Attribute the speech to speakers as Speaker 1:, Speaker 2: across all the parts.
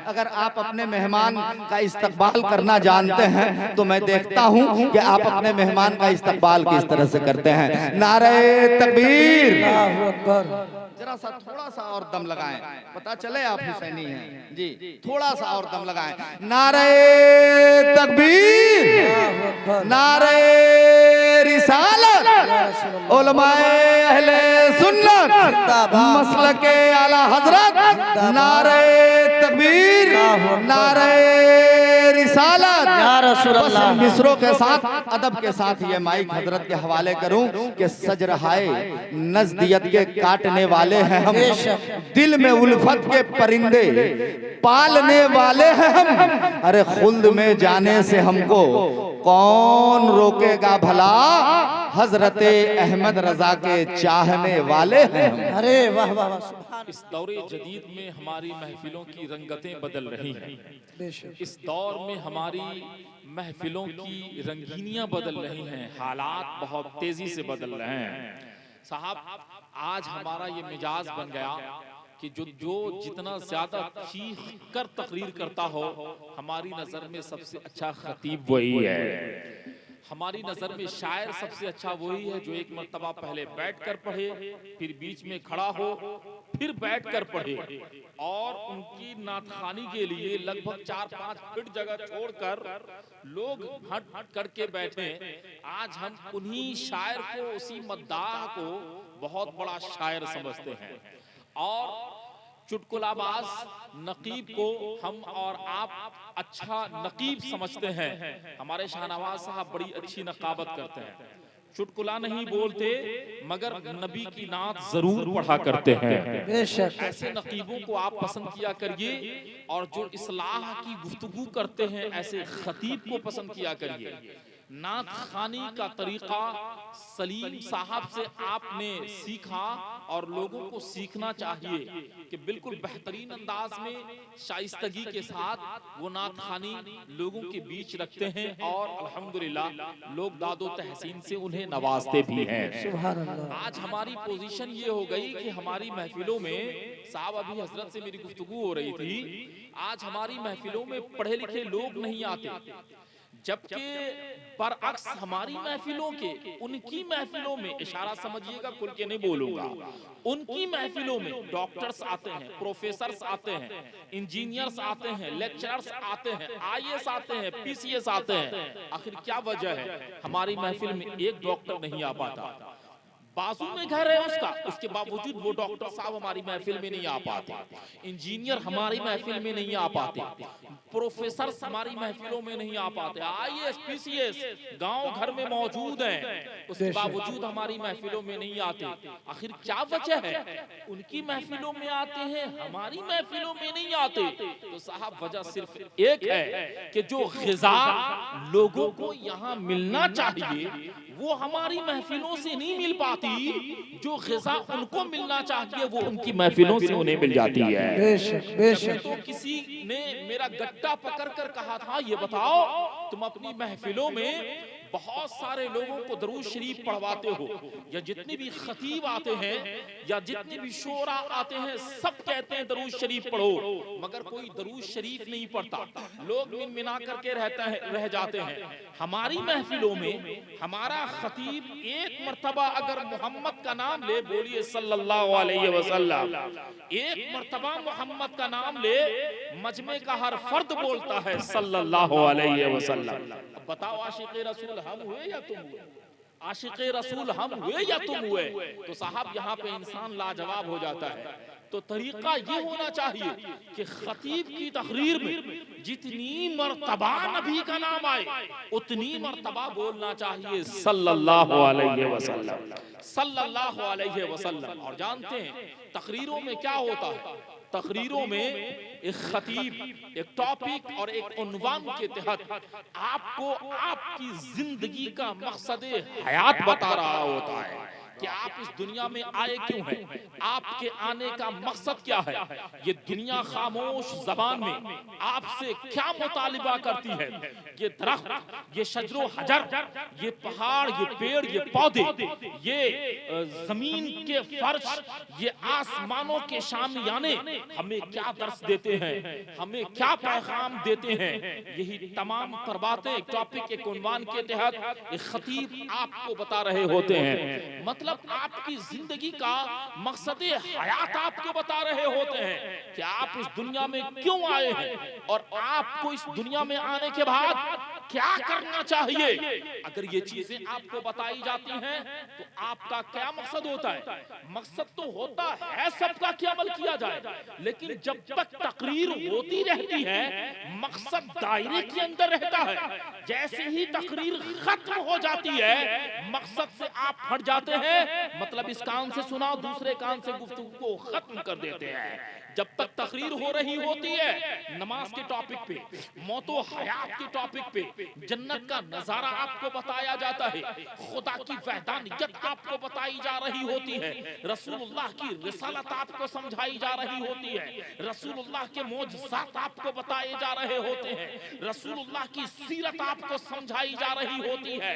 Speaker 1: अगर आप अपने मेहमान का इस्तकबाल करना जानते हैं तो मैं देखता हूं कि आप अपने मेहमान का इस्तकबाल किस तरह से करते हैं। नारे तकबीर, जरा सा थोड़ा सा और दम लगाएं, पता चले आप हुसैनी हैं जी, थोड़ा सा और दम लगाएं। नारे तकबीर, नारे रिसालत, उलमाए अहले सुन्नत, मसलके आला हजरत, नारे तकबीर, नारे रिसालत। मिसरों के साथ अदब के साथ ये माइक हजरत के हवाले करूं कि सज रहाए नजदियत के काटने वाले हैं हम, दिल में उल्फत के परिंदे पालने वाले हैं हम। अरे खुल्द में जाने से हमको कौन रोकेगा भला, हजरत अहमद रजा के चाहने वाले हैं हम।
Speaker 2: अरे वाह वाह वाह।
Speaker 3: इस दौरे जदीद में हमारी महफिलों की रंगतें बदल रही हैं। इस दौर में हमारी महफिलों की रंगीनियां बदल रही हैं, हालात बहुत तेजी से बदल रहे हैं। साहब, आज हमारा ये मिजाज बन गया कि जो जितना ज्यादा चीख कर तकरीर करता हो, हमारी नजर में सबसे अच्छा खतीब वही है। हमारी नजर में शायर सबसे अच्छा वही है जो एक मर्तबा पहले बैठ कर पढ़े, फिर बीच में खड़ा हो, फिर बैठ कर पढ़े, और उनकी नाथखानी के लिए लगभग 4-5 फीट जगह छोड़कर लोग हट हट करके बैठे। आज हम उन्हीं शायर को, उसी मद्दाह को बहुत बड़ा शायर समझते हैं, और चुटकुलाबाज नकीब को हम और आप अच्छा नकीब समझते हैं। हमारे शाहनवाज साहब बड़ी अच्छी नकाबत करते हैं, चुटकुला नहीं बोलते मगर नबी की नात जरूर पढ़ा करते हैं। बेशक ऐसे नकीबों को आप पसंद किया करिए, और जो इस्लाह की गुफ्तगू करते हैं ऐसे खतीब को पसंद किया करिए। नात खानी का तरीका सलीम साहब से आपने सीखा, और लोगों को सीखना चाहिए कि बिल्कुल बेहतरीन अंदाज में शाइस्तगी के साथ वो नात खानी लोगों के बीच रखते हैं, और अल्हम्दुलिल्लाह लोग दादो तहसीन से उन्हें नवाजते भी हैं। आज हमारी पोजीशन ये हो गई कि हमारी महफिलों में, साहब अभी हजरत से मेरी गुफ्तगू हो रही थी, आज हमारी महफिलों में पढ़े लिखे लोग नहीं आते, जबकि बरअक्स हमारी महफिलों के, उनकी महफिलों में, इशारा समझिएगा खुल के नहीं बोलूंगा, उनकी महफिलों में डॉक्टर्स आते हैं, प्रोफेसर्स आते हैं, इंजीनियर्स आते हैं, लेक्चरर्स आते हैं, आईएएस आते हैं, पीसीएस आते हैं। आखिर क्या वजह है हमारी महफिल में एक डॉक्टर नहीं आ पाता? बाजू में घर है उसका, उसके बावजूद वो डॉक्टर साहब हमारी महफिल में नहीं आ पाते, इंजीनियर हमारी महफिल में नहीं आ पाते, प्रोफेसर हमारी महफिलों में नहीं आ पाते, आईएएस पीसीएस गांव घर में मौजूद हैं, उसके बावजूद हमारी महफिलों में नहीं आते। आखिर क्या वजह है? उनकी महफिलों में आते हैं, हमारी महफिलों में नहीं आते। तो साहब वजह सिर्फ एक है कि जो ग़िज़ा लोगों को यहाँ मिलना चाहिए वो हमारी महफिलों से नहीं मिल पाती, जो ग़िज़ा उनको मिलना चाहिए वो उनकी महफिलों से उन्हें मिल जाती है। बेशक बेशक। तो किसी ने मेरा गट्टा पकड़ कर कहा था, ये बताओ तुम अपनी महफिलों में बहुत सारे लोगों को दरूद शरीफ पढ़वाते हो, या जितने भी खतीब आते हैं या जितने भी शोरा आते हैं सब कहते हैं दरूद शरीफ पढ़ो, मगर कोई दरूद शरीफ नहीं पढ़ता, लोग मिनमिना करके रह जाते हैं। हमारी महफिलों में हमारा खतीब एक मर्तबा अगर मोहम्मद का नाम ले, बोलिए सल्लल्लाहु अलैहि वसल्लम, एक मर्तबा मोहम्मद का नाम ले, मजमे का हर फर्द बोलता है सल्लल्लाहु अलैहि वसल्लम। बताओ आशिक़े रसूल हम हुए या तुम हुए? आशिक़े रसूल हम हुए या तुम हुए? तो साहब यहाँ पे इंसान लाजवाब हो जाता है। तो तरीका ये होना चाहिए कि खतीब की तकरीर में जितनी मर्तबा नबी का नाम आए उतनी मर्तबा बोलना चाहिए सल्लल्लाहु अलैहि वसल्लम, सल्लल्लाहु अलैहि वसल्लम। और जानते हैं तकरीरों में क्या होता है? तकरीरों में एक खतीब एक टॉपिक और एक उन्वान के तहत आपको आपकी जिंदगी का मकसद हयात बता रहा होता है। कि आप इस दुनिया में आए क्यों हैं, आपके आने का मकसद क्या है। ये दुनिया खामोश जबान में आपसे क्या मुतालिबा करती है। ये दरख्त, ये शजरो हजर, ये पहाड़, ये पेड़, ये पौधे, ये जमीन के फर्श, ये आसमानों के शामियाने हमें क्या दर्स देते हैं, हमें क्या पैगाम देते हैं। यही तमाम तर बातें टॉपिक के उन्वान के तहत एक खतीब आपको बता रहे होते हैं। मतलब आपकी जिंदगी का मकसद हयात आपको बता रहे होते हैं कि आप इस दुनिया में क्यों आए हैं और आपको इस दुनिया में आने के बाद क्या करना चाहिए। अगर ये चीजें आपको बताई जाती हैं तो आपका क्या मकसद होता है। मकसद तो होता है सबका कि अमल किया जाए, लेकिन जब तक तकरीर होती रहती है मकसद दायरे के अंदर रहता है। जैसे ही तकरीर खत्म हो जाती है मकसद से आप हट जाते हैं। मतलब इस कान से सुना दूसरे कान से गुफ्तगू को खत्म कर देते हैं। जब तक तकरीर हो रही होती है नमाज के टॉपिक पे, मौतो हयात के टॉपिक पे, जन्नत का नजारा आपको बताया जाता है, खुदा की वहदानियत आपको बताई जा रही होती है, रसूलुल्लाह की रिसालत आपको समझाई जा रही होती है, रसूलुल्लाह के मौजज़ात आपको बताए जा रहे होते हैं, रसूलुल्लाह की सीरत आपको समझाई जा रही होती है।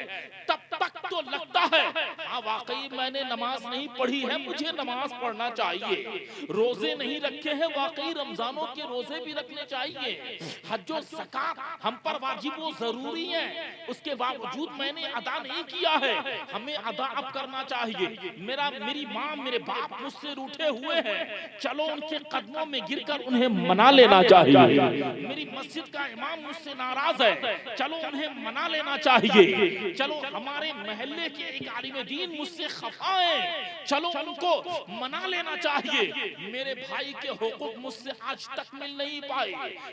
Speaker 3: तब तक तो लगता है हाँ वाकई मैंने नमाज नहीं पढ़ी है, मुझे नमाज पढ़ना चाहिए। रोजे नहीं रखे हैं, वाकई रमजानों के रोजे भी रखने चाहिए। हज और ज़कात हम पर वाजिब व जरूरी है, उसके बावजूद मैंने अदा नहीं किया है, हमें अदा अब करना चाहिए। मेरी माँ मेरे बाप मुझसे रूठे हुए हैं, चलो उनके कदमों में गिरकर उन्हें मना लेना चाहिए। मेरी मस्जिद का इमाम मुझसे नाराज है, चलो उन्हें मना लेना चाहिए। चलो हमारे महल्ले के एक आलिम दीन मुझसे खफा है, चलो उनको मना लेना चाहिए। मेरे भाई के हुकूक मुझसे आज तक मिल नहीं पाए,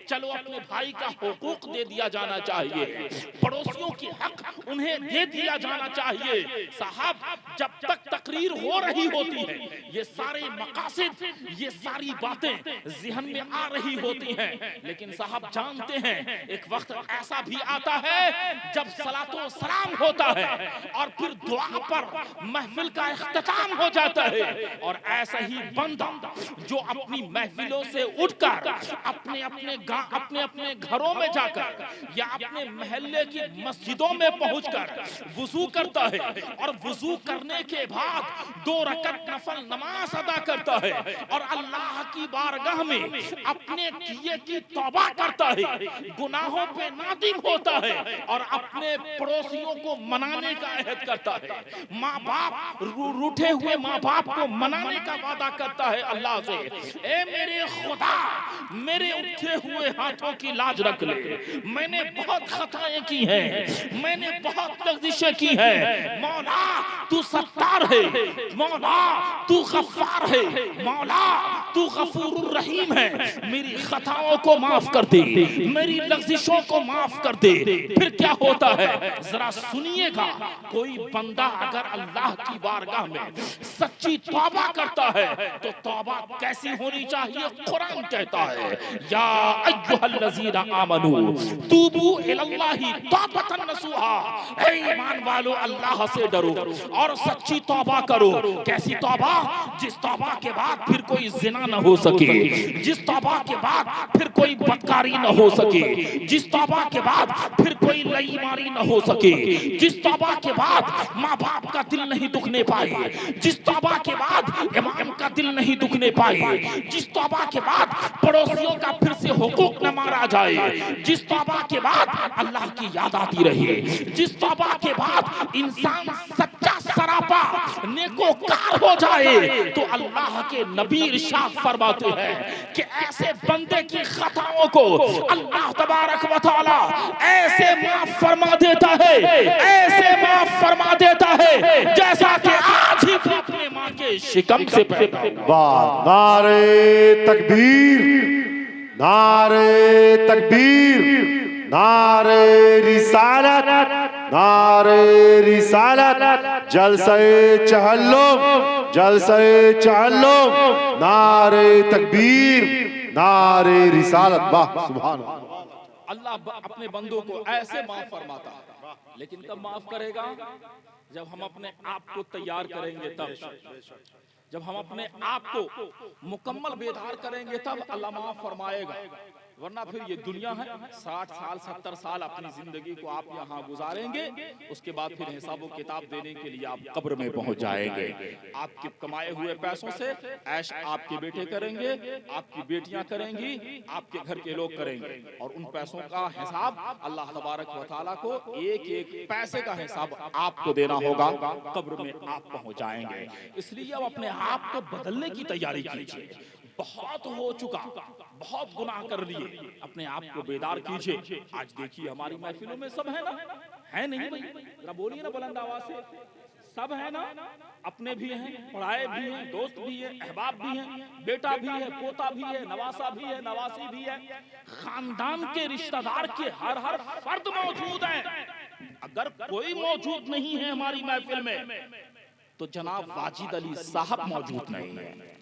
Speaker 3: चलो अपने भाई का हुकूक दे दिया जाना चाहिए। पड़ोसियों की हक उन्हें दे दिया जाना चाहिए। साहब जब तक तकरीर हो रही होती है ये सारे मकासद, ये सारी बातें ज़हन में आ रही होती हैं, लेकिन साहब जानते हैं एक वक्त ऐसा भी आता है जब सलातो सलाम होता है और फिर दुआ पर महफिल का इख्तिताम हो जाता है। और ऐसा ही बंदा जो अपनी महफिलों से उठकर अपने अपने घरों में जाकर या अपने महल्ले की मस्जिदों में पहुंचकर वुजू करता है और वुजू करने के बाद 2 रकत नफल नमाज अदा करता है और अल्लाह की बारगाह में अपने किए की तौबा करता है, गुनाहों पे नादिम होता है और अपने पड़ोसियों को मनाने का अहद करता है। माँ बाप रूठे हुए माँ बाप को मनाने का वादा करता है अल्लाह से, ए मेरे खुदा मेरे उठे हुए हाथों की लाज रख ले, मैंने बहुत खताएं की हैं, मैंने बहुत लग़ज़िशें की हैं। मौला तू सत्तार है, मौला तू गफ्फार है, मौला तू गफूरुर रहीम है, मेरी खताओं को माफ कर दे, मेरी लग़ज़िशों को माफ कर दे। फिर क्या होता है जरा सुनिएगा। कोई बंदा अगर अल्लाह की बारगाह में सच्ची तौबा करता है तो तौबा कैसी होनी चाहिए। कुरान कहता है या अय्युहल्लज़ीना आमनू तूबू इलल्लाहि तौबतन नसूहा, ऐ ईमान वालो अल्लाह से डरो और सच्ची तौबा करो। कैसी तौबा? जिस तौबा के बाद फिर कोई जिना न हो सके, जिस तौबा के बाद फिर कोई बदकारी न हो सके, जिस तौबा के बाद फिर कोई लईमारी न हो सके, जिस तौबा के बाद माँ बाप का दिल नहीं दुखने पाए, जिस तौबा के बाद इमाम का दिल नहीं दुखने पाए, जिस तौबा के बाद पड़ोसियों का फिर से हुकूक न मारा जाए, जिस तौबा के बाद अल्लाह की याद आती रहे, जिस तौबा के बाद इंसान सच्चा सरापा नेकोकार हो जाए, तो अल्लाह के नबी इरशाद फरमाते हैं कि ऐसे बंदे की खताओं को अल्लाह तबारक व तआला ऐसे माफ फरमा देता है, ऐसे माफ फरमा देता है जैसा कि आज ही वो अपने माँ के शिकम से पैदा हुआ।
Speaker 2: नारे तकबीर, नारे तकबीर, नारे रिसालत, नारे रिसालत, जलसे चहल्लो, जलसे चहल्लो, नारे तकबीर, नारे रिसालत। वाह सुभान
Speaker 3: अल्लाह अपने बंदों को ऐसे माफ फरमाता है, लेकिन कब माफ करेगा? जब हम अपने आप को तैयार करेंगे तब, जब हम अपने आप को मुकम्मल बेदार करेंगे तब अल्लाह माफ फरमाएगा। वरना फिर ये दुनिया है, 60 साल 70 साल अपनी जिंदगी को आप यहाँ गुजारेंगे, उसके बाद फिर हिसाब व किताब देने के लिए आप कब्र में पहुंच जाएंगे। आपके कमाए हुए पैसों से ऐश आपके बेटे करेंगे, आपकी बेटियां करेंगी, आपके घर के लोग करेंगे, और उन पैसों का हिसाब अल्लाह तबारक व तआला को एक एक पैसे का हिसाब आपको देना होगा। कब्र में आप पहुंच जाएंगे। इसलिए अब अपने आप को बदलने की तैयारी कीजिए। बहुत हो चुका, बहुत गुनाह कर लिए, अपने आप को बेदार कीजिए। आज देखिए हमारी महफिलों में सब है ना, है नहीं भाई? जरा बोलिए ना बुलंद आवाज से, सब है ना? अपने भी हैं, पढ़ाए भी हैं, दोस्त भी है, अहबाब भी हैं, बेटा भी है, पोता भी है, नवासा भी है, नवासी भी है, खानदान के रिश्तेदार के हर फर्द मौजूद है। अगर कोई मौजूद नहीं है हमारी महफिल में तो जनाब वाजिद अली साहब मौजूद नहीं है।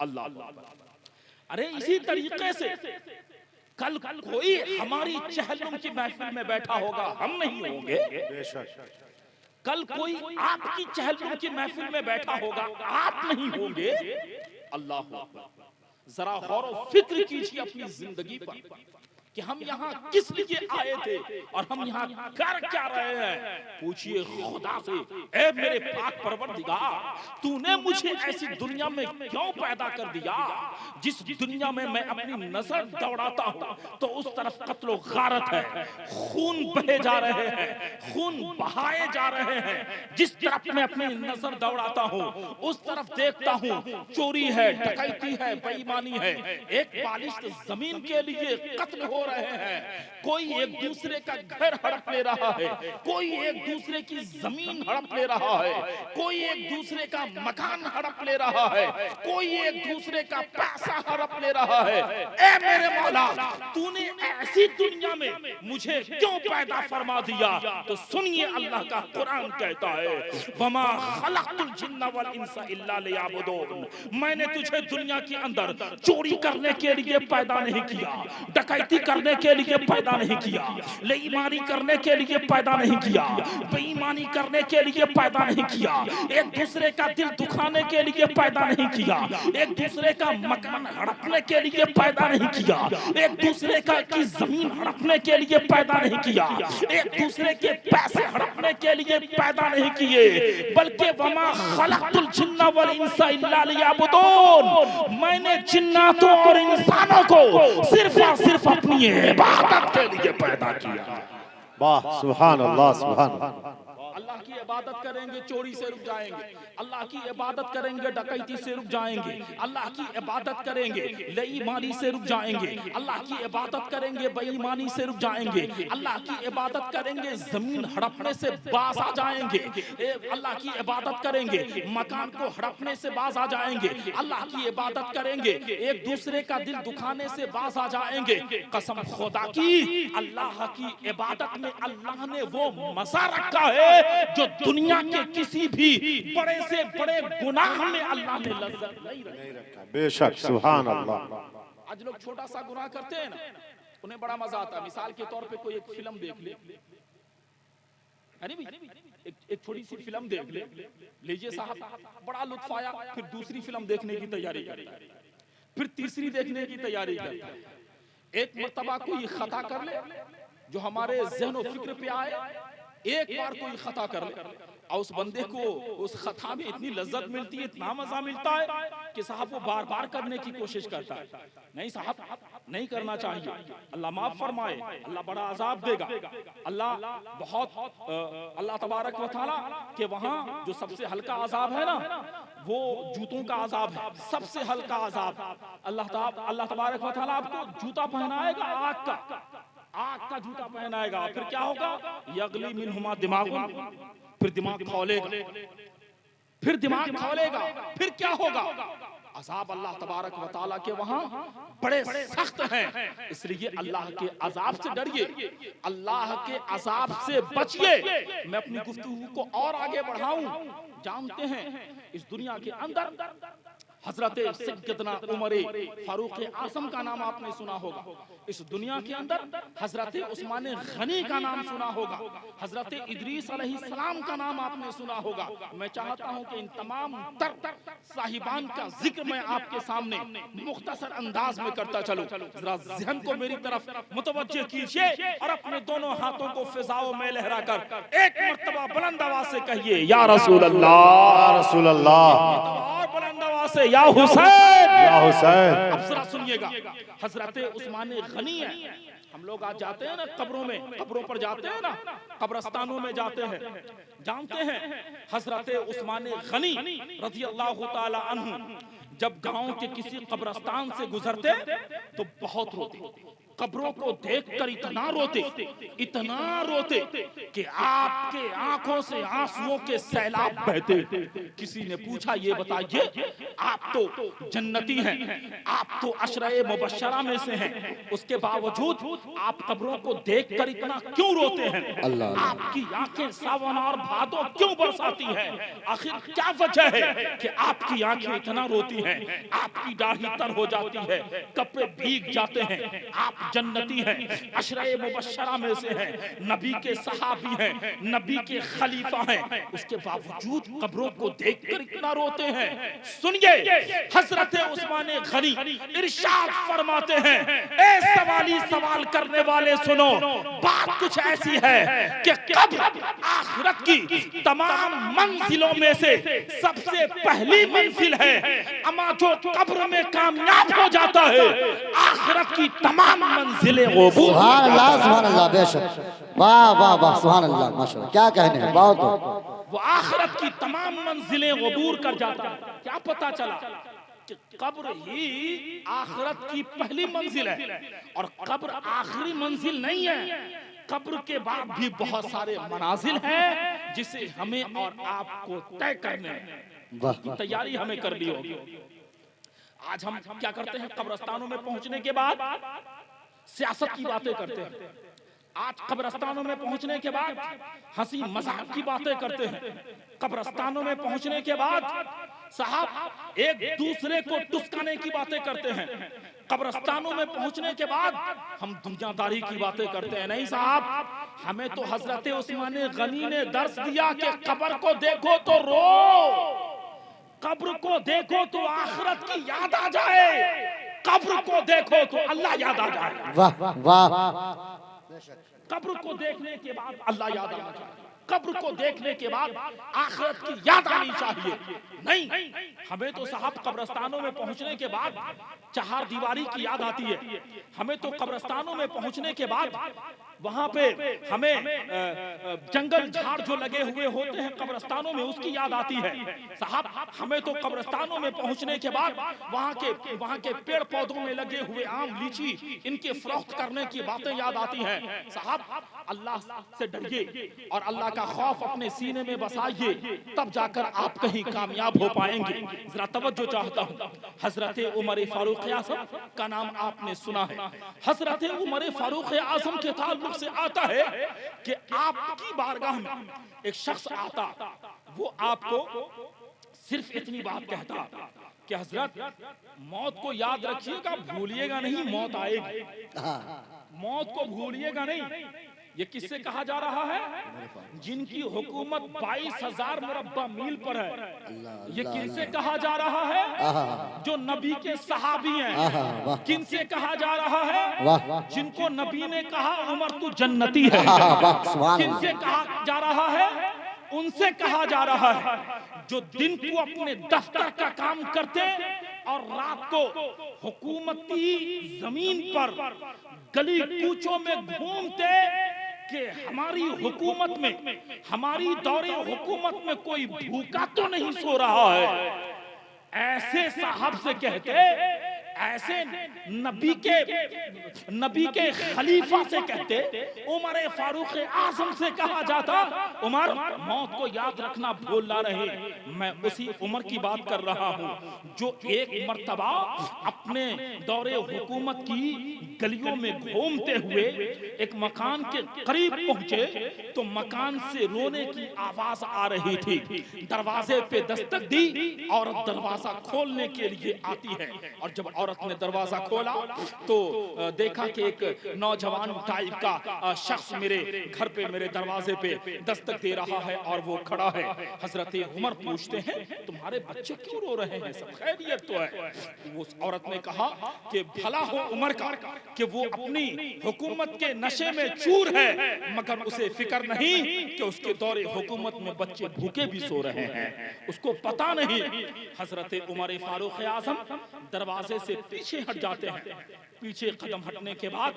Speaker 3: अल्लाह, अरे इसी तरीके से कल कोई हमारी चहलम की महफिल में बैठा होगा, हम नहीं होंगे। कल कोई आपकी चहलम की महफिल में बैठा होगा, आप नहीं होंगे। अल्लाह, जरा गौर व फिक्र कीजिए अपनी जिंदगी पर कि हम यहाँ किस लिए आए थे और हम यहाँ कर क्या रहे हैं। पूछिए खुदा से, ए मेरे पाक परवरदिगार, तूने मुझे ऐसी दुनिया में क्यों पैदा कर दिया जिस दुनिया में मैं अपनी नजर दौड़ाता हूँ तो उस तरफ कत्लो गारत है, खून बहे जा रहे हैं, खून बहाए जा रहे हैं। जिस तरफ मैं अपनी नजर दौड़ाता हूँ उस तरफ देखता हूँ चोरी है, डकैती है, बेईमानी है, एक बालिश जमीन के लिए कत्ल हो रहे हैं, कोई एक दूसरे का घर हड़प ले रहा है, कोई एक दूसरे की जमीन हड़प ले रहा है, कोई एक दूसरे का मकान हड़प ले रहा है, कोई एक दूसरे का पैसा हड़प ले रहा है। ए मेरे मौला, तूने ऐसी दुनिया में मुझे क्यों पैदा फरमा दिया? तो सुनिए अल्लाह का कुरान कहता है, वमा खलक़तुल जिन्ना वल इंसा इल्ला लियअबुदून, मैंने तुझे दुनिया के अंदर चोरी करने के लिए पैदा नहीं किया, डकैती करने के लिए पैदा नहीं किया, बेईमानी करने के लिए पैदा नहीं किया, बेईमानी करने के लिए पैदा नहीं किया, एक दूसरे का दिल दुखाने के लिए पैदा नहीं किया, एक दूसरे का मकान हड़पने के लिए पैदा नहीं किया, एक दूसरे का की जमीन हड़पने के लिए पैदा नहीं किया, एक दूसरे के पैसे हड़पने के लिए पैदा नहीं किए, बल्कि वमा खलक़तुल जिन्ना वल इंसा इल्ला लियअबुदून, मैंने जिन्नातों और इंसानों को सिर्फ और सिर्फ अपनी इबादत के लिए पैदा किया।
Speaker 2: वाह, सुभान अल्लाह, सुभान अल्लाह।
Speaker 3: अल्लाह की इबादत करेंगे चोरी से रुक जाएंगे, अल्लाह की इबादत करेंगे डकैती से रुक जाएंगे, अल्लाह की इबादत करेंगे बेईमानी से रुक जाएंगे, अल्लाह की इबादत करेंगे बेईमानी से रुक जाएंगे, अल्लाह की इबादत करेंगे जमीन हड़पने से बाज आ जाएंगे, अल्लाह की इबादत करेंगे मकान को हड़पने से बाज आ जाएंगे, अल्लाह की इबादत करेंगे एक दूसरे का दिल दुखाने से बाज आ जाएंगे। कसम खुदा की, अल्लाह की इबादत में अल्लाह ने वो मजा रखा है जो दुनिया के किसी भी बड़े से बड़े गुनाह में अल्लाह ने लज्जत नहीं रखा।
Speaker 2: बेशक, सुभान अल्लाह।
Speaker 3: आज लोग छोटा सा गुनाह करते हैं ना, उन्हें बड़ा मजा आता है। मिसाल के तौर पे कोई एक फिल्म देख ले, एक छोटी सी फिल्म देख ले, लीजिए साहब, बड़ा लुत्फ आया, फिर दूसरी फिल्म देखने की तैयारी करता है, फिर तीसरी देखने की तैयारी करता है। एक मर्तबा कोई खता कर ले जो हमारे ज़हन और फिक्र पे आए, एक बार कोई खता कर ले और उस बंदे को उस खता में इतनी लज्जत मिलती है, इतना मजा मिलता है कि साहब वो बार बार करने की कोशिश करता है। नहीं साहब, नहीं करना चाहिए, अल्लाह माफ फरमाए, अल्लाह बड़ा अजाब देगा। अल्लाह बहुत अल्लाह तबारक व तआला के वहाँ जो सबसे हल्का अजाब है ना, वो जूतों का अजाब है, सबसे हल्का अजाब। अल्लाह तबारक व तआला आपको जूता पहनाएगा आग का जूता पहनाएगा, फिर क्या होगा? यगली मिनहुमा दिमागुन, फिर दिमाग खोलेगा, फिर दिमाग खोलेगा, फिर क्या होगा? अजाब अल्लाह तबारक व तआला के वहाँ बड़े सख्त हैं। इसलिए अल्लाह के अजाब से डरिए, अल्लाह के अजाब से बचिए। मैं अपनी गुफ्तगू को और आगे बढ़ाऊं। जानते हैं इस दुनिया के अंदर
Speaker 4: हजरत सैयदना उमर फारूक आजम का नाम आपने सुना होगा। इस दुनिया के अंदर हजरत उस्मान गनी का नाम सुना होगा, हजरत इदरीस अलैहिस्सलाम का नाम आपने सुना होगा। मैं चाहता हूं कि इन तमाम तर साहिबान का जिक्र मैं आपके सामने मुख्तसर अंदाज में करता चलूं। जरा ज़हन को मेरी तरफ मुतवज्जे कीजिए और अपने दोनों हाथों को फिजाओं में लहराकर एक मर्तबा बुलंद आवाज से कहिए या रसूल अल्लाह,
Speaker 2: या रसूल अल्लाह,
Speaker 4: और बुलंद आवाज से या हुसैन,
Speaker 2: या हुसैन।
Speaker 4: अब जरा सुनिएगा, हजरत उस्मान गनी है। हम लोग आज जाते हैं ना कब्रों में, कब्रों पर जाते हैं ना, कब्रस्तानों में जाते हैं, जानते हैं हजरत उस्मान गनी रज़ी अल्लाह ताला अन्हु जब गांव के किसी कब्रस्तान से गुजरते तो बहुत रोते, कब्रों को देखकर इतना रोते कि आपके आंखों से आंसुओं के सैलाब बहते। किसी ने पूछा ये बताइए आप तो जन्नती हैं, आप तो अशरे मुबश्शरा में से हैं, उसके बावजूद आप कब्रों को देखकर इतना क्यों रोते हैं? आपकी आंखें सावन और भादों क्यों बरसाती हैं? आखिर क्या वजह है कि आपकी आंखें इतना रोती हैं? आपकी दाढ़ी तर हो जाती है, कपड़े भीग जाते हैं, आप जन्नती हैं, अशरे मुबश्शरा में से हैं, नबी के सहाबी हैं, नबी के खलीफा हैं, उसके बावजूद कब्रों को देखकर इतना रोते हैं। सुनिए हजरत उस्मान गनी इरशाद फरमाते हैं, ए सवाली सवाल करने वाले सुनो, बात कुछ ऐसी है कि कब्र आखिरत की तमाम मंजिलों में से सबसे पहली मंजिल है, अमा जो कब्र में कामयाब हो जाता है आखिरत की तमाम मंजिलें वो
Speaker 5: सुभान अल्लाह, बेशक, वाह वाह वाह, सुभान अल्लाह, माशाअल्लाह, क्या कहने हैं, बहुत।
Speaker 4: वो आखिरत की तमाम मंजिलें अबूर कर जाता है। क्या पता चला कि कब्र ही आखिरत की पहली मंजिल है, और कब्र आखिरी मंजिल नहीं है, कब्र के बाद भी बहुत सारे मनाजिल हैं जिसे हमें और आपको तय करने हैं। तैयारी हमें कर ली होगी। आज हम क्या करते हैं, कब्रस्तानों में पहुंचने के बाद सियासत की बातें करते हैं। आज कब्रस्तानों में पहुंचने के बाद हंसी मजाक की बातें करते हैं। कब्रस्तानों में पहुंचने के बाद साहब एक दूसरे को टुसकाने की बातें करते हैं। कब्रस्तानों में पहुंचने के बाद हम दुनियादारी की बातें करते हैं। नहीं साहब, हमें तो हजरत उस्मान गनी ने दर्श दिया कि कब्र को देखो तो रो, कब्र को देखो तो आखिरत की याद आ जाए, कब्र को देखो तो अल्लाह याद आ जाए।
Speaker 5: वाह वाह,
Speaker 4: कब्र को देखने के बाद अल्लाह याद आना चाहिए, कब्र को देखने के बाद आखिरत की याद आनी चाहिए। नहीं, हमें तो साहब कब्रस्तानों में पहुंचने के बाद चार दीवारी की याद आती है। हमें तो कब्रस्तानों में पहुंचने के बाद वहां पे हमें जंगल झाड़ जो लगे हुए होते हैं कब्रस्तानों में उसकी याद आती है। साहब हमें तो कब्रस्तानों में पहुंचने के बाद वहां के पेड़ पौधों में लगे हुए आम लीची इनके फरोख्त करने की बातें याद आती हैं। साहब अल्लाह से डरिए और अल्लाह का खौफ अपने सीने में बसाइए, तब जाकर आप कहीं कामयाब हो पाएंगे। जरा तवज्जो चाहता हूँ, हजरत उमर फारूक आज़म का नाम आपने सुना है। हजरत उमर फारूक आज़म के ताल्लुक से आता है कि आपकी बारगाह में एक शख्स आता, वो आपको सिर्फ इतनी बात कहता कि हजरत मौत को याद रखिएगा, भूलिएगा नहीं, मौत आएगी, मौत को भूलिएगा नहीं। ये किससे कहा जा रहा है? जिनकी हुकूमत 22,000 मुरब्बा मील पर है। ये किनसे कहा जा रहा है? जो नबी के सहाबी हैं। किनसे कहा जा रहा है? जिनको नबी ने कहा उमर तू जन्नती है। किनसे कहा जा रहा है? उनसे कहा जा रहा है जो दिन को अपने दफ्तर का काम करते और रात को हुकूमती जमीन पर गली कूचों में घूमते कि हमारी हुकूमत में, हमारी दौरे हुकूमत में कोई भूखा तो नहीं सो रहा है। ऐसे साहब से कहते ऐसे नबी के खलीफा से कहते, उमर फारूक आजम से कहा जाता, उमर मौत को याद रखना भूल ना रहे। मैं उसी उमर की बात कर रहा हूँ जो एक मर्तबा अपने दौरे हुकूमत की गलियों में घूमते हुए एक मकान के करीब पहुंचे तो मकान से रोने की आवाज आ रही थी। दरवाजे पे दस्तक दी, औरत दरवाजा खोलने के लिए आती है और जब औरत ने दरवाजा खोला तो देखा कि एक नौजवान टाइप का शख्स मेरे घर पे, मेरे दरवाजे पे दस्तक दे रहा है और वो खड़ा है। हजरत उमर पूछते हैं, तुम्हारे बच्चे क्यों रो रहे हैं, सब खैरियत तो है? उस औरत ने कहा कि भला हो उमर का कि वो अपनी हुकूमत के नशे में चूर है, मगर उसे फिक्र नहीं कि उसके दौरे हुकूमत में बच्चे भूखे भी सो रहे हैं, उसको पता नहीं। हजरत उमर फारूक आजम दरवाजे से पीछे हट जाते हैं। पीछे कदम हटने के बाद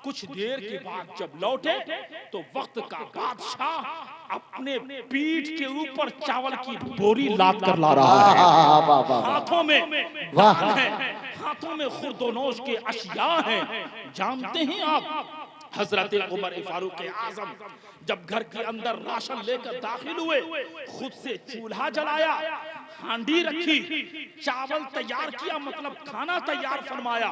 Speaker 4: कुछ देर के बाद जब लौटे तो वक्त का बादशाह अपने पीठ के ऊपर चावल की बोरी लाद कर ला रहा है। हाथों में हाथों में खुर्दोनोश के अशिया हैं। जानते हैं आप, हजरत उमर फारूक आजम जब घर के अंदर राशन लेकर दाखिल हुए, खुद से चूल्हा जलाया, हांडी रखी, चावल तैयार किया, मतलब खाना तैयार फरमाया।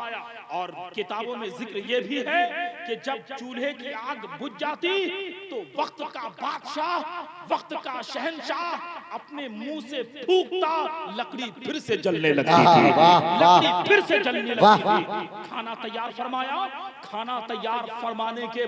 Speaker 4: और किताबों में जिक्र ये भी है कि जब चूल्हे की आग बुझ जाती तो वक्त का बादशाह, वक्त का शहंशाह अपने मुंह से फूंकता, लकड़ी फिर से जलने लगती थी, लकड़ी फिर से जलने लगती थी। खाना तैयार फरमाया। खाना तैयार फरमाने के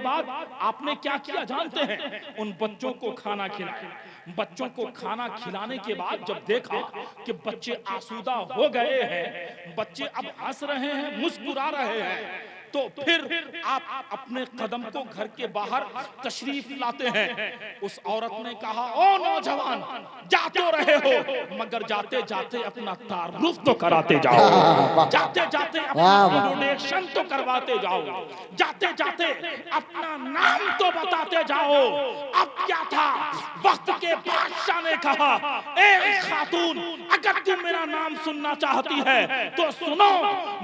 Speaker 4: बाद आपने क्या किया जानते हैं? उन बच्चों को खाना खिलाया। बच्चों को खाना खिलाने के बाद जब देखा कि बच्चे आसूदा हो गए हैं, बच्चे अब हंस रहे हैं, मुस्कुरा रहे हैं, तो फिर आप अपने कदम को घर के बाहर तशरीफ लाते हैं। उस औरत ने कहा, ओ नौजवान, जाते रहे हो मगर जाते जाते अपना तारुफ तो कराते जाओ, जाते जाते अपना इंट्रोडक्शन तो करवाते जाओ, जाते जाते अपना नाम तो बताते जाओ। अब क्या था, वक्त के बादशाह ने कहा, ए खातून, अगर तुम मेरा नाम सुनना चाहती है तो सुनो,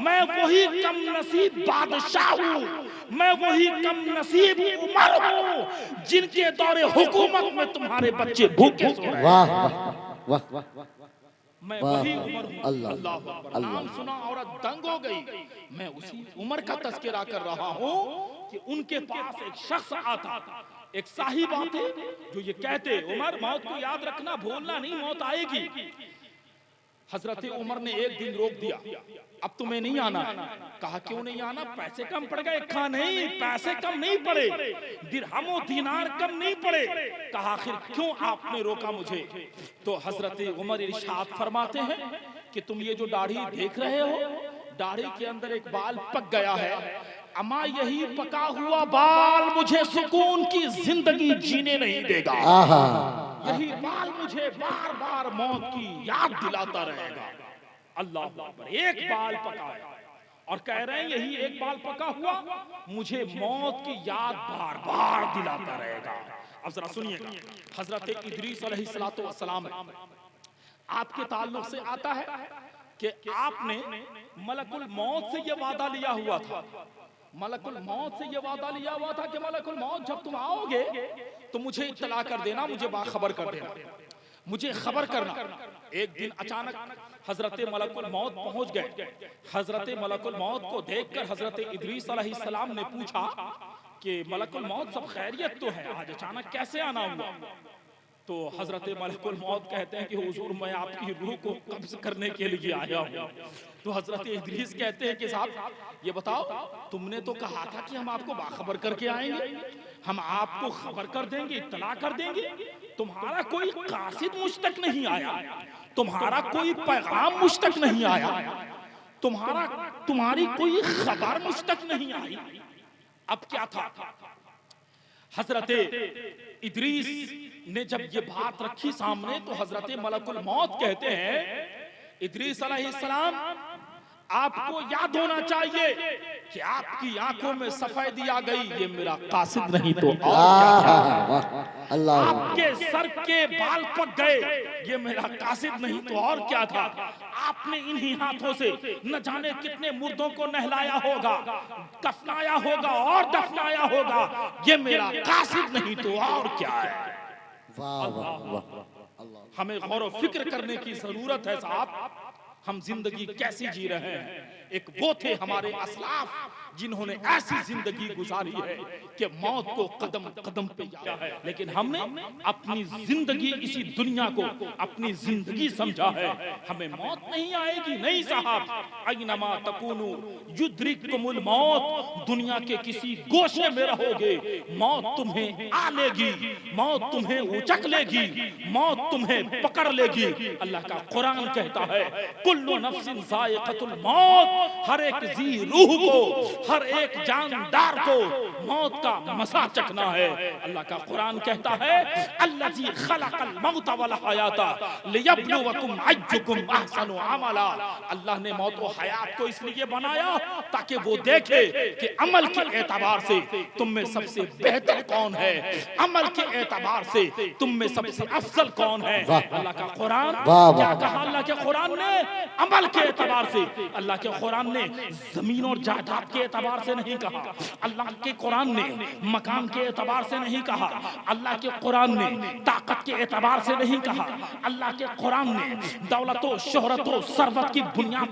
Speaker 4: मैं वही कम नसीब बादशाह हूँ, मैं वही कम नसीब उमर हूँ जिनके दौरे हुकूमत में तुम्हारे बच्चे भूखे सो रहे हैं। मैं वही उमर हूँ। अल्लाह अकबर। नाम सुना औरत दंग हो गई। मैं उसी उमर का तस्करा कर रहा हूँ कि उनके पास एक शख्स आता, एक साहिब आते जो ये कहते, उमर मौत को याद रखना, भूलना नहीं, मौत आएगी। हजरत उमर ने एक दिन रोक दिया, अब तुम्हें नहीं आना। कहा क्यों नहीं आना? पैसे कम पड़ गए। कहा नहीं, पैसे कम नहीं पड़े, दिरहमो दीनार कम नहीं पड़े। कहा आखिर क्यों आपने रोका मुझे? तो हजरत उमर इरशाद फरमाते हैं कि तुम ये जो दाढ़ी देख रहे हो, दाढ़ी के अंदर एक बाल पक गया है, अमा यही पका हुआ बाल मुझे सुकून की जिंदगी जीने नहीं देगा। यही बाल मुझे बार बार मौत की याद दिलाता रहेगा। अल्लाह अकबर। एक बाल पका है और कह रहे हैं यही एक बाल पका हुआ मुझे मौत की याद बार बार दिलाता रहेगा। अब जरा सुनिएगा, हजरत इदरीस अलैहिस्सलाम आपके ताल्लुक से आता है कि आपने मलकुल मौत से यह वादा लिया हुआ था, मलकुल मौत से यह वादा लिया हुआ था कि मलकुल मौत जब तुम आओगे तो मुझे इत्तला कर देना, मुझे बाखबर कर देना, मुझे खबर करना। एक दिन अचानक हजरत मलकुल मौत पहुंच गए। हजरत मलकुल मौत को देखकर हजरत इदरीस अलैहिस्सलाम ने पूछा कि मलकुल मौत सब खैरियत तो है, आज अचानक कैसे आना हुआ? तो हजरत मलकुल मौत कहते हैं कि हुजूर मैं आपकी रूह को कब्ज करने के लिए आया हूँ। तो हजरत इदरीस कहते हैं कि साहब ये बताओ, तुमने तो कहा था कि हम आपको बाखबर करके आएंगे, हम आपको खबर कर देंगे, इत्तला कर देंगे। तुम्हारा कोई कासिद मुझ तक नहीं आया, तुम्हारा कोई पैगाम मुझ तक नहीं आया, तुम्हारी कोई खबर मुझ तक नहीं आई। अब क्या था? हजरत इदरीस ने जब ये बात रखी सामने तो हजरत मलकुल मौत कहते हैं, इदरीस अलैहिस्सलाम आपको याद होना चाहिए कि आपकी आंखों में सफेदी आ गई, ये मेरा कासिद नहीं तो और क्या था।
Speaker 5: अल्लाह
Speaker 4: आपके सर के बाल पक गए, ये मेरा कासिद नहीं तो और क्या था। आपने इन्हीं हाथों से न जाने कितने मुर्दों को नहलाया होगा, दफनाया होगा और दफनाया होगा, ये मेरा कासिद नहीं तो और क्या है।
Speaker 5: वाह वाह वाह।
Speaker 4: हमें गौर व फिक्र करने की जरूरत है साहब, हम जिंदगी कैसी जी रहे हैं। एक वो थे हमारे असलाफ जिन्होंने ऐसी जिंदगी गुजारी है कि मौत को कदम कदम पे याद है, लेकिन हमने अपनी जिंदगी इसी दुनिया को अपनी जिंदगी समझा है। हमें मौत नहीं आएगी, नहीं साहब। अयनमा तकूनु युद्रिकुमुल मौत, दुनिया के किसी गोशे में रहोगे मौत तुम्हें आ लेगी, मौत तुम्हें उचक लेगी, मौत तुम्हें पकड़ लेगी। अल्लाह का कुरान कहता है कुल्लु नफ्सिन ज़ाइक़तुल मौत, हर एक जी रूह को, हर एक जानदार को मौत का मजा चखना है। अल्लाह का कुरान कहता है अल्लज़ी खलक़ल मौत वल हयाता लियब्लुवकुम अय्युकुम अहसनु अमला। अल्लाह ने मौत और हयात को इसलिए बनाया ताकि वो देखे कि अमल के एतबार से तुम में सबसे बेहतर कौन है, अमल के एतबार से तुम में सबसे अफजल कौन है। अल्लाह का कुरान क्या कहा अल्लाह के कुरान ने? अमल के एतबार से। अल्लाह के कुरान ने जमीन और जायदाद के एतबार से नहीं कहा, अल्लाह के कुरान ने मकान के एतबार से नहीं कहा, अल्लाह के कुरान ने ताकत के एतबार से नहीं कहा, अल्लाह के कुरान ने दौलतो शोहरतो सरवत की बुनियाद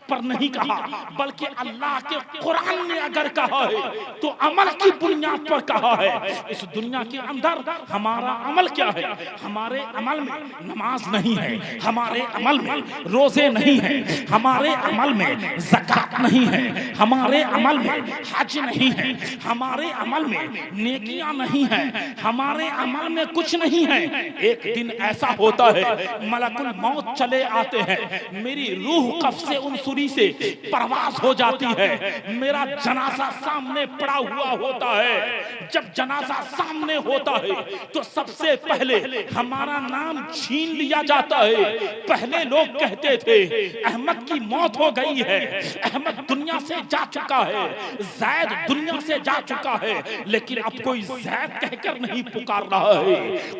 Speaker 4: पर नहीं कहा, बल्कि अल्लाह के कुरान ने अगर कहा है तो अमल की बुनियाद पर कहा है। इस दुनिया के अंदर हमारा अमल क्या है? हमारे अमल में नमाज नहीं है, हमारे अमल में रोजे नहीं है, हमारे अमल में ज़कात नहीं है, हमारे अमल में हज नहीं है, हमारे अमल में नेकियां नहीं है, हमारे अमल में कुछ नहीं है। एक दिन ऐसा होता है मलकुल मौत चले आते हैं, मेरी रूह कब्ज़े उनसुरी से परवाज हो जाती है, मेरा जनाजा सामने पड़ा हुआ होता है। जब जनाजा सामने होता है तो सबसे पहले हमारा नाम छीन लिया जाता है। पहले लोग कहते थे अहमद की मौत हो गई है, अहमद दुनिया से जा चुका है, जैद दुनिया से जा चुका है, लेकिन अब कोई जैद कहकर नहीं पुकार रहा है,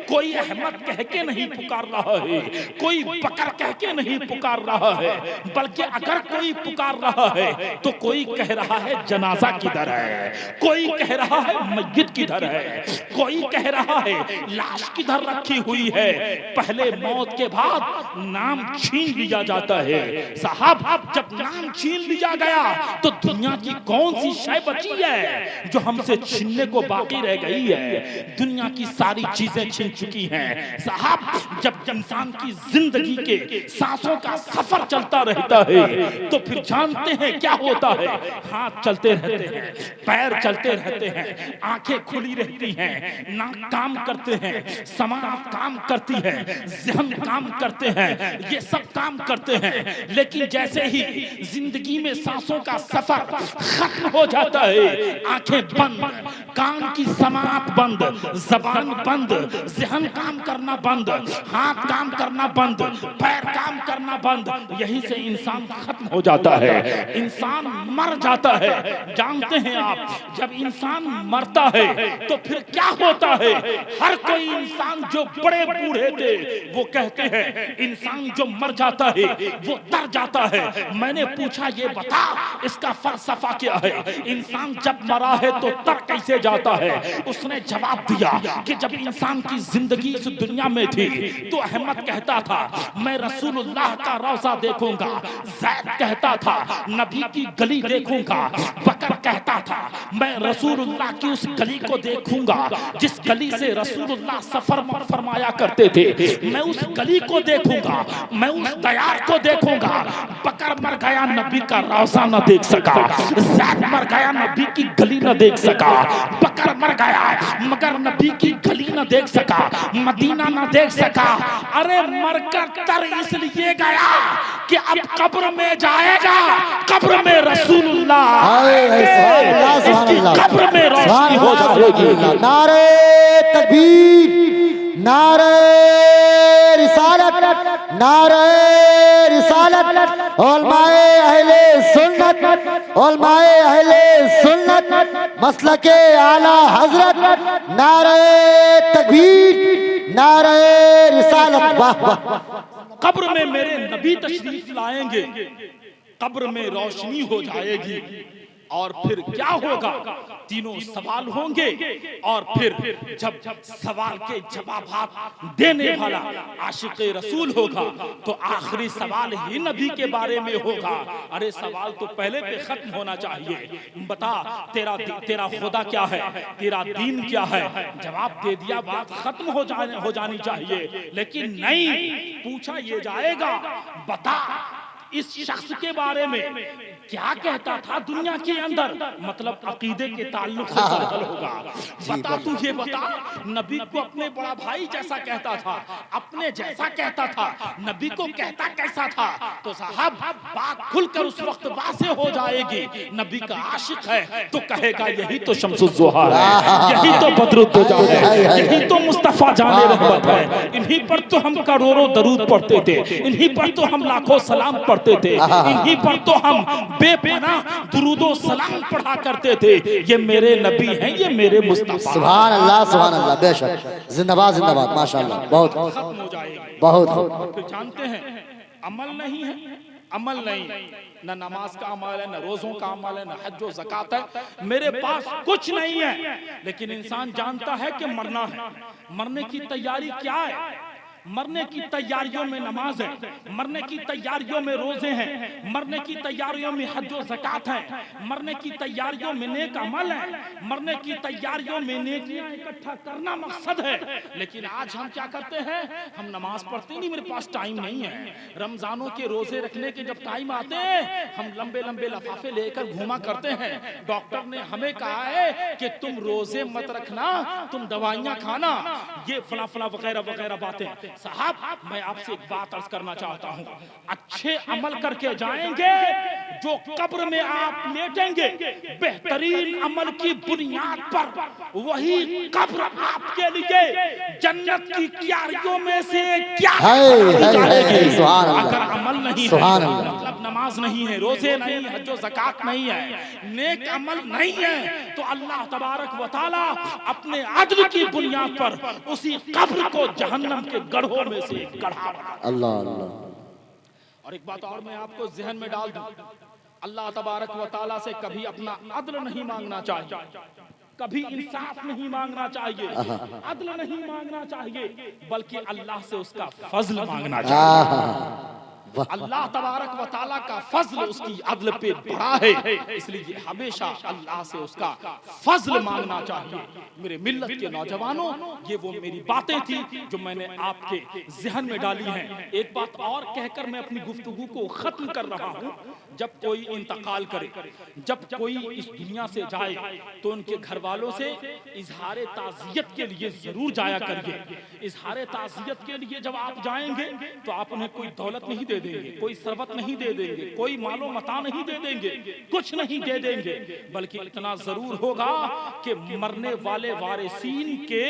Speaker 4: कोई अहमद कह के नहीं पुकार रहा है, कोई बकर कह के नहीं पुकार रहा है, बल्कि अगर कोई पुकार रहा है तो कोई कह रहा है जनाजा किधर है, कोई कह रहा है मस्जिद किधर है, कोई कह रहा है लाश किधर रखी हुई है। पहले मौत के बाद नाम छीन लिया जाता है। साहब जब नाम छीन लिया गया तो दुनिया की कौन सी शय बची है जो हमसे छीनने को बाकी रह गई है? दुनिया की सारी चीजें छिन चुकी हैं। साहब जब इंसान की जिंदगी के सांसों का सफर चलता रहता है तो फिर जानते हैं क्या होता है? हाथ चलते रहते हैं, पैर चलते रहते हैं, आंखें खुली रहती हैं, नाक काम करते हैं, समाज काम करती है, ज़हन काम करते हैं, ये सब काम करते हैं, लेकिन जैसे ही जिंदगी में सांसों का सफर खत्म हो जाता है, आंखें बंद, कान की समात बंद, जबान बंद, ज़हन काम करना बंद, हाथ काम करना बंद, पैर काम करना बंद, यही से इंसान खत्म हो जाता है, इंसान मर जाता है। जानते हैं आप जब इंसान मरता है तो फिर क्या होता है? हर कोई इंसान जो बड़े बूढ़े थे वो कहते हैं इंसान जो मर जाता है वो तर जाता है। मैंने पूछा ये बता इसका फलसफा क्या है? इंसान जब मरा है तो तर कैसे जाता है? उसने जवाब दिया कि जब इंसान की जिंदगी इस दुनिया में थी तो अहमद कहता था मैं रसूलुल्लाह का रोज़ा देखूंगा, ज़ैद कहता था नबी की गली देखूंगा, बकर कहता था मैं रसूलुल्लाह की उस गली को देखूंगा जिस गली से रसूलुल्लाह सफर फरमाया करते थे, मैं उस गली को देखूंगा, मैं उस दयार को देखूंगा। बकर मर गया नबी का रोज़ा न देख सका, ज़ैद मर गया नबी की गली न देख सका, बकर मर गया मगर नबी की गली न देख सका, मदीना न देख सका। अरे मरकर तर इसलिए गया कि अब कब्र में जाएगा, कब्र में रसूलुल्लाह इसकी कब्र में रोशनी हो जाएगी।
Speaker 5: नारे तकबीर, नारे रिसालत, नारे रिसालत उलमाए अहले सुन्नत उलमाए अहले सुन्नत मसलके आला हजरत नारे तकबीर नारे रिसालत। वाह वाह।
Speaker 4: कब्र में मेरे नबी तशरीफ लाएंगे, कब्र में रोशनी हो जाएगी और फिर क्या होगा, तीनों सवाल होंगे और फिर जब सवाल के जवाब देने वाला आशिक रसूल होगा तो आखिरी सवाल ही नबी के बारे में होगा। अरे सवाल तो पहले पे खत्म होना चाहिए, बता तेरा खुदा क्या है, तेरा दीन क्या है, जवाब दे दिया बात खत्म हो जानी चाहिए। लेकिन नहीं, पूछा ये जाएगा बता इस शख्स के बारे में क्या कहता था दुनिया के अंदर, मतलब अकीदे के ताल्लुक से सवाल होगा। बता तू ये बता, नबी को अपने बड़ा भाई जैसा कहता था, अपने जैसा कहता था, नबी को कहता कैसा था? तो साहब बात खुलकर उस वक्त वाज़ेह हो जाएगी। नबी का आशिक है तो कहेगा यही तो शम्सुज़्ज़ोहा है, यही तो बदरुद्दुजा है, यही तो मुस्तफा जाने रहमत है। इन्हीं पर तो हम करोड़ों दरूद पढ़ते थे, इन्हीं पर तो हम लाखों सलाम पढ़ते थे, इन्हीं पर तो हम बेपनाह दुरूदो सलाम पढ़ा करते थे। ये मेरे नबी हैं, ये मेरे मुस्तफा।
Speaker 5: सुभान अल्लाह बेशक, जिंदाबाद जिंदाबाद, माशाअल्लाह। बहुत
Speaker 4: खत्म हो जाएगी।
Speaker 5: बहुत।
Speaker 4: फिर जानते हैं अमल नहीं है, अमल नहीं, न नमाज का अमल है, न रोजों का अमल है, न हज और ज़कात है, मेरे पास कुछ नहीं है। लेकिन इंसान जानता है कि मरना है, मरने की तैयारी क्या है? मरने की तैयारियों में नमाज है, मरने की तैयारियों में रोजे हैं, मरने की तैयारियों में हज और ज़कात है, मरने की तैयारियों में नेक अमल है, मरने की तैयारियों में नेकियां इकट्ठा करना मकसद है। लेकिन आज हम क्या करते हैं, हम नमाज पढ़ते नहीं, मेरे पास टाइम नहीं है। रमजानों के रोजे रखने के जब टाइम आते हैं हम लंबे लंबे लफाफे लेकर घूमा करते हैं। डॉक्टर ने हमें कहा है कि तुम रोजे मत रखना, तुम दवाइयां खाना, ये फला फला वगैरह वगैरह बातें। साहब मैं आपसे एक बात अर्ज करना चाहता हूँ, अच्छे अमल करके जाएंगे, जो कब्र में आप लेटेंगे बेहतरीन अमल की बुनियाद पर, वही कब्र आपके लिए जन्नत की क्यारियों में से क्या जाएगी। अगर अमल नहीं है, मतलब नमाज नहीं है, रोजे नहीं, हज और ज़कात नहीं है, नेक अमल नहीं है, तो अल्लाह तबारक व तआला अपने अदल की बुनियाद पर उसी कब्र को जहन्नम के गढ़ों में से गढ़ा बना।
Speaker 5: अल्लाह अल्लाह।
Speaker 4: और एक बात और मैं आपको जहन में डाल दूं, अल्लाह तबारक व तआला से कभी अपना अदल नहीं मांगना चाहिए, कभी इंसाफ नहीं मांगना चाहिए, अदल नहीं मांगना चाहिए, बल्कि अल्लाह से उसका फजल मांगना चाहिए। अल्लाह तबारक व तआला का फजल उसकी अदल पे बड़ा है, इसलिए हमेशा अल्लाह से उसका फजल मांगना चाहिए। मेरे मिल्लत के नौजवानों, ये वो मेरी बातें थी जो मैंने आपके जहन में डाली हैं। एक बात और कहकर मैं अपनी गुफ्तगू को खत्म कर रहा हूँ, जब कोई इंतकाल करे, जब कोई इस दुनिया से जाए, तो उनके घर वालों से इजहार ताज़ियत के लिए जरूर जाया करिए। इजहार ताज़ियत के लिए जब आप जाएंगे तो आप उन्हें कोई दौलत नहीं दे देंगे, कोई सरबत नहीं दे देंगे, कोई मालो मता नहीं दे देंगे, कुछ नहीं दे देंगे, बल्कि इतना जरूर होगा कि मरने वाले वारिसीन के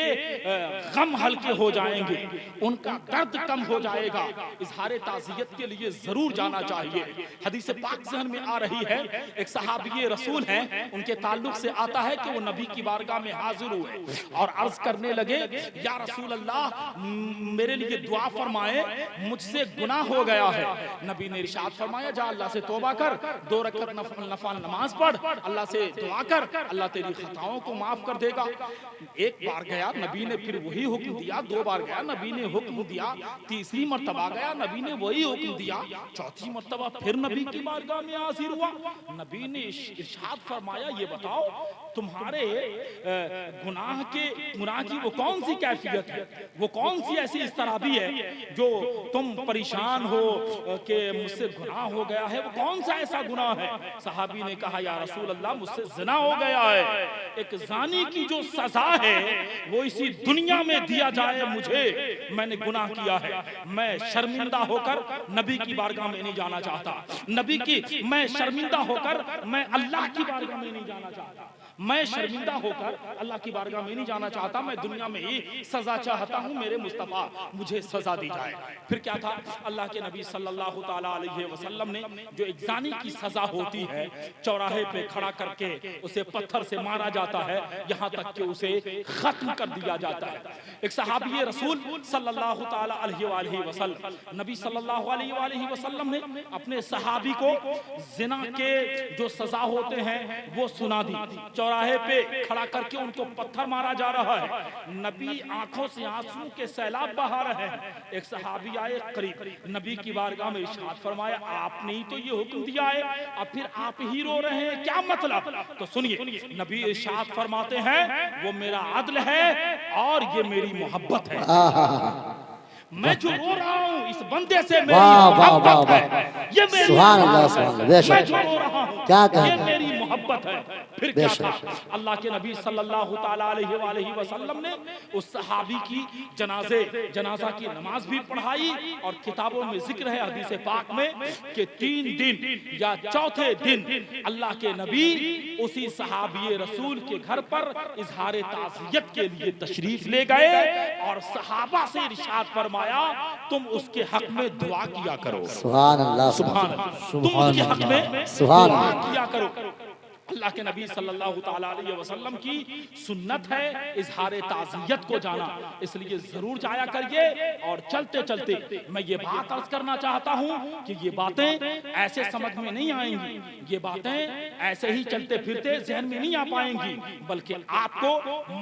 Speaker 4: गम हल्के हो जाएंगे, उनका दर्द कम हो जाएगा। इजहार ताज़ियत के लिए जरूर जाना चाहिए। हदीस पाक ज़हन में आ रही है, एक सहाबी रसूल हैं, उनके ताल्लुक से आता है कि वो नबी की बारगाह में हाजिर हुए और अर्ज करने लगे, या रसूल अल्लाह मेरे लिए दुआ फरमाए, मुझसे गुनाह हो गया है। नबी ने इरशाद फरमाया, जा अल्लाह से तौबा कर, 2 रकअत नफल नमाज पढ़, अल्लाह से दुआ कर, अल्लाह तेरी खताओं को माफ कर देगा। एक बार गया नबी ने फिर वही हुक्म दिया, 2 बार गया नबी ने हुक्म दिया, तीसरी मर्तबा गया नबी ने वही हुक्म दिया, चौथी मर्तबा फिर नबी की बारगाह में हाजिर हुआ। नबी ने इरशाद फरमाया, ये बताओ तुम्हारे गुनाह की वो कौन सी कैफियत है, वो कौन सी ऐसी इस्तराबी है जो तुम परेशान हो कि मुझसे गुनाह हो गया है, वो कौन सा ऐसा गुनाह है? सहाबी ने कहा, या रसूल अल्लाह मुझसे ज़िना हो गया है। एक ज़ानी की जो सजा है वो इसी दुनिया में दिया जाए मुझे, मैंने गुनाह किया है, मैं शर्मिंदा होकर नबी की बारगाह में नहीं जाना चाहता, मैं शर्मिंदा होकर मैं अल्लाह की बारगाह में नहीं जाना चाहता। मैं शर्मिंदा होकर अल्लाह की बारगाह में नहीं जाना चाहता, मैं दुनिया में ही सजा चाहता हूँ, मेरे मुस्तफा मुझे सजा दी जाए। फिर क्या था, अल्लाह के नबी सल्लल्लाहु ताला अलैहि वसल्लम ने जो एक जानी की सजा होती है, चौराहे पे खड़ा करके उसे पत्थर से मारा जाता है, यहाँ तक कि उसे खत्म कर दिया जाता है। एक सहाबी रसूल सल्लल्लाहु ताला अलैहि वसल्लम, नबी सल्लल्लाहु अलैहि वसल्लम ने अपने सहाबी को जिना के जो सजा होते हैं वो सुना दी। चौराहे पे खड़ा करके उनको पत्थर मारा जा रहा है, नबी आंखों से आंसू के सैलाब बहा रहे हैं। एक सहाबी आए करीब, नबी की बारगाह में इरशाद फरमाया, आपने ही तो ये हुक्म दिया है, अब फिर आप ही रो रहे हैं, क्या मतलब? तो सुनिए, नबी इरशाद फरमाते हैं, वो मेरा अदल है और ये मेरी मोहब्बत है। मैं जो रो रहा हूँ इस बंदे से मेरी मोहब्बत है, ये मेरी
Speaker 5: सुभान अल्लाह, सुभान अल्लाह, बेशक।
Speaker 4: मैं जो रो रहा हूँ
Speaker 5: क्या
Speaker 4: ये मेरी मोहब्बत है। फिर क्या था, अल्लाह के नबी सल्लल्लाहु ताला अलैहि वसल्लम ने उस सहाबी की जनाजा की नमाज भी पढ़ाई, और किताबों में जिक्र है हदीस पाक में कि 3 दिन या चौथे दिन अल्लाह के नबी उसी सहाबी रसूल के घर पर इजहार ताज़ियत के लिए तशरीफ ले गए और सहाबा से इरशाद फरमाया, तुम उसके हक में दुआ किया करो।
Speaker 5: सुभान अल्लाह,
Speaker 4: सुभान अल्लाह, तुम उसके हक में
Speaker 5: सुभान
Speaker 4: दुआ
Speaker 5: अल्लाह।
Speaker 4: किया करो। अल्लाह के नबी सल्लल्लाहु ताला अलैहि वसल्लम की सुन्नत है इजहार ताज़ियत को जाना, इसलिए जरूर जाया करिए। और चलते चलते मैं ये बात अर्ज करना चाहता हूँ कि ये बातें ऐसे समझ में नहीं आएंगी, ये बातें ऐसे ही चलते फिरते जहन में नहीं आ पाएंगी, बल्कि आपको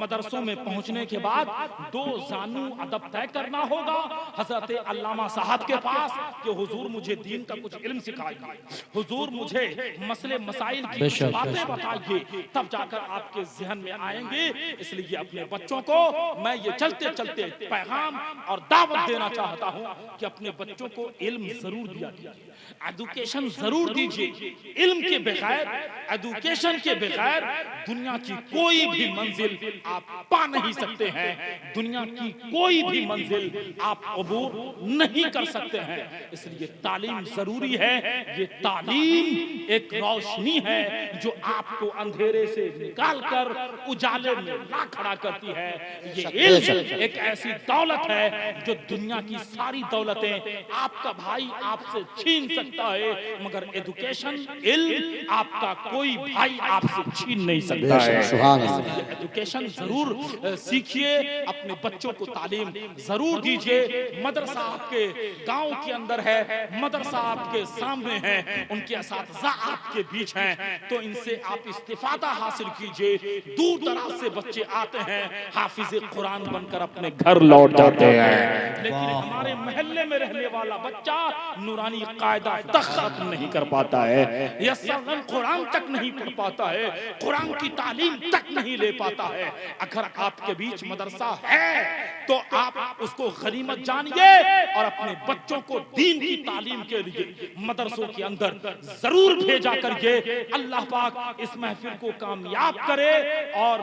Speaker 4: मदरसों में पहुँचने के बाद 2 जानू अदब तय करना होगा हजरत अल्लामा साहब के पास कि हुजूर मुझे दीन का कुछ इल्म सिखाइए, हुजूर मुझे मसले मसाइल की कुछ बातें बताइए, तब जाकर आपके जहन में आएंगे। इसलिए अपने बच्चों को मैं ये चलते चलते पैगाम और दावत देना चाहता हूँ कि अपने बच्चों को इल्म जरूर दिया कीजिए, एजुकेशन जरूर दीजिए। इल्म के बगैर, एजुकेशन के बगैर दुनिया की कोई भी मंजिल आप पा नहीं सकते हैं, दुनिया की कोई भी मंजिल आप अबूर नहीं कर सकते हैं। इसलिए तालीम जरूरी है। ये तालीम एक रोशनी है जो आपको अंधेरे से निकालकर उजाले में ला खड़ा करती है। ये इल्म एक ऐसी दौलत है जो दुनिया की सारी दौलतें आपका भाई आपसे छीन सकता है, मगर एजुकेशन, इल्म आपका कोई भाई आपसे छीन नहीं सकता है।
Speaker 5: सुभान अल्लाह।
Speaker 4: एजुकेशन जरूर सीखिए, अपने बच्चों को तालीम जरूर दीजिए। मदरसा आपके गांव के अंदर है, मदरसा आपके सामने है, उनके असातिज़ा आपके बीच हैं, तो इनसे आप इस्तिफादा हासिल कीजिए। दूर दराज से बच्चे आते हैं, हाफिज कुरान बनकर अपने घर लौट जाते हैं, लेकिन हमारे मोहल्ले में रहने वाला बच्चा नूरानी कायदा तक खत्म नहीं कर पाता है, यस्सरन कुरान तक नहीं पढ़ पाता है, कुरान की तालीम तक नहीं ले पाता है। अगर आपके बीच मदरसा है तो आप उसको गनीमत जानिए और अपने बच्चों को दीन की तालीम के लिए मदरसों के अंदर जरूर भेजा करिए। अल्लाह पाक इस महफिल को कामयाब करे और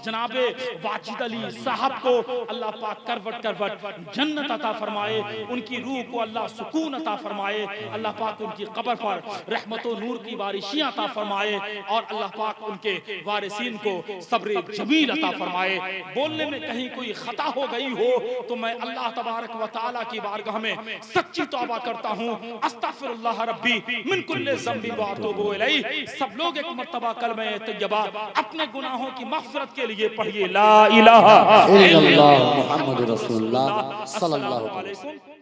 Speaker 4: जनाबे वाजिद अली साहब को अल्लाह पाक करवट करवट जन्नत अता फरमाए, उनकी रूह को अल्लाह सुकून अता फरमाए, अल्लाह पाक उनकी कब्र पर रहमत और नूर की बारिशियां अता फरमाए और अल्लाह पाक उनके वारिसीन को सब्र जमील अता फरमाए। बोलने में कहीं कोई खता हो गई हो तो मैं अल्लाह तबारक व तआला की बारगाह में सच्ची तौबा करता हूँ। अस्तगफिरुल्लाह रब्बी मिन कुल्लि ज़ंबि व अतूबु इलैहि। सब लोग एक मर्तबा कलमे तैयबा अपने गुनाहों की मग़फ़िरत के लिए पढ़िए, ला इलाहा इल्लल्लाह
Speaker 5: मुहम्मद रसूलुल्लाह सल्लल्लाहु अलैहि वसल्लम।